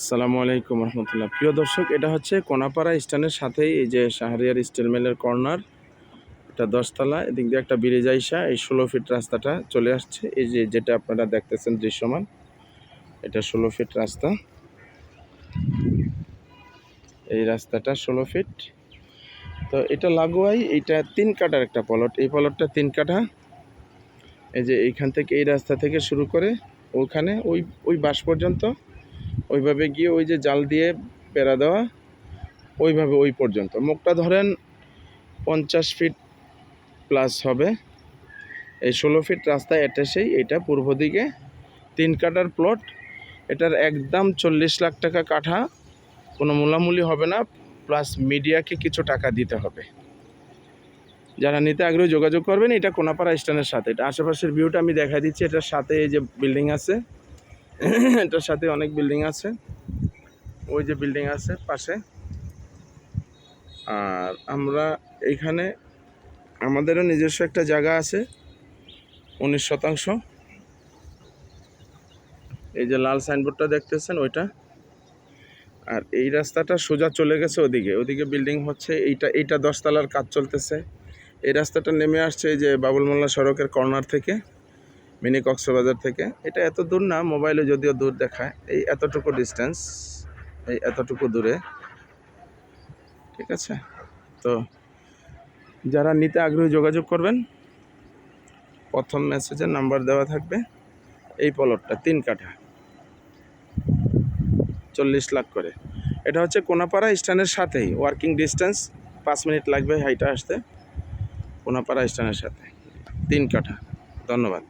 আসসালামু আলাইকুম রহমতুল্লাহ। প্রিয় দর্শক, এটা হচ্ছে কোনাপাড়া স্ট্যান্ডের সাথেই এই যে শাহরিয়ার স্টিল মিলের কর্নার। এটা 10তলা, এদিক দিয়ে একটা ব্রিজ আইসা এই 16 ফিট রাস্তাটা চলে আসছে। এই যে যেটা আপনারা দেখতেছেন দৃশ্যমান, এটা 16 ফিট রাস্তা। এই রাস্তাটা 16 ফিট। তো এটা লাগোয়াই, এইটা 3 কাঠার একটা প্লট। এই প্লটটা 3 কাঠা। এই যে এইখান থেকে এই রাস্তা থেকে শুরু করে ওখানে ওই বাস পর্যন্ত, ওইভাবে গিয়ে ওই যে জাল দিয়ে বেড়া দেওয়া, ওইভাবে ওই পর্যন্ত মুখটা ধরেন 50 ফিট প্লাস হবে। এই 16 ফিট রাস্তায় এসেই এটা পূর্ব দিকে 3 কাঠার প্লট। এটার একদম 40 লাখ টাকা কাঠা, কোনো মূলামূলি হবে না, প্লাস মিডিয়াকে কিছু টাকা দিতে হবে। যারা নিতে আগ্রহী যোগাযোগ করবেন। এটা কোনাপাড়া স্ট্যান্ডের সাথে। এটা আশেপাশের ভিউটা আমি দেখা দিচ্ছি। এটার সাথে এই যে বিল্ডিং আছে, এটার সাথে অনেক বিল্ডিং আছে, ওই যে বিল্ডিং আছে পাশে। আর আমরা এইখানে আমাদেরও নিজস্ব একটা জায়গা আছে 19%। এই যে লাল সাইনবোর্ডটা দেখতেছেন ওইটা। আর এই রাস্তাটা সোজা চলে গেছে ওদিকে বিল্ডিং হচ্ছে। এইটা 10তলার কাজ চলতেছে। এই রাস্তাটা নেমে আসছে এই যে বাবুল মোল্লা সড়কের কর্নার থেকে, মিনি কক্সবাজার থেকে। এটা এত দূর না, মোবাইলে যদিও দূর দেখায়। এই এতটুকু ডিস্টেন্স, এই এতটুকু দূরে, ঠিক আছে। তো যারা নিতে আগ্রহী যোগাযোগ করবেন। প্রথম মেসেজের নাম্বার দেওয়া থাকবে। এই প্লটটা 3 কাঠা, 40 লাখ করে। এটা হচ্ছে কোনাপাড়া স্ট্যান্ডের সাথেই, ওয়ার্কিং ডিস্টেন্স 5 মিনিট লাগবে হাইটা আসতে। কোনাপাড়া স্ট্যান্ডের সাথে 3 কাঠা। ধন্যবাদ।